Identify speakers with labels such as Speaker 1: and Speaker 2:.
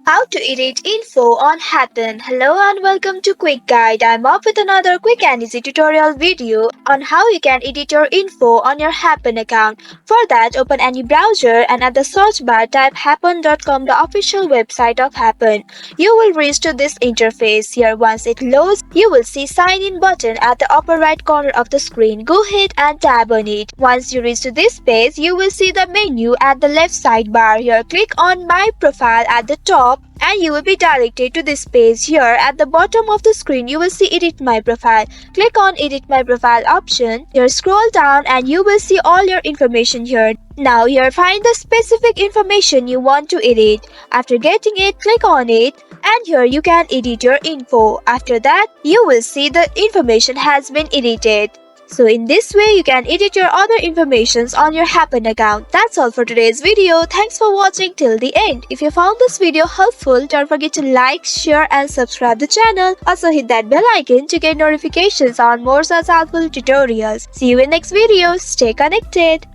Speaker 1: How to edit info on Happn. Hello and welcome to Quick Guide. I'm up with another quick and easy tutorial video on how you can edit your info on your Happn account. For that, open any browser and at the search bar type happn.com, the official website of Happn. You will reach to this interface. Here, once it loads, you will see sign in button at the upper right corner of the screen. Go ahead and tap on it. Once you reach to this page, you will see the menu at the left sidebar. Here, click on my profile at the top and you will be directed to this page. Here at the bottom of the screen you will see edit my profile. Click on edit my profile option. Here scroll down and you will see all your information here. Now here find the specific information you want to edit. After getting it, click on it and here you can edit your info. After that you will see the information has been edited. So in this way you can edit your other informations on your Happn account. That's all for today's video. Thanks for watching till the end. If you found this video helpful, don't forget to like, share and subscribe the channel. Also hit that bell icon to get notifications on more such helpful tutorials. See you in next video. Stay connected.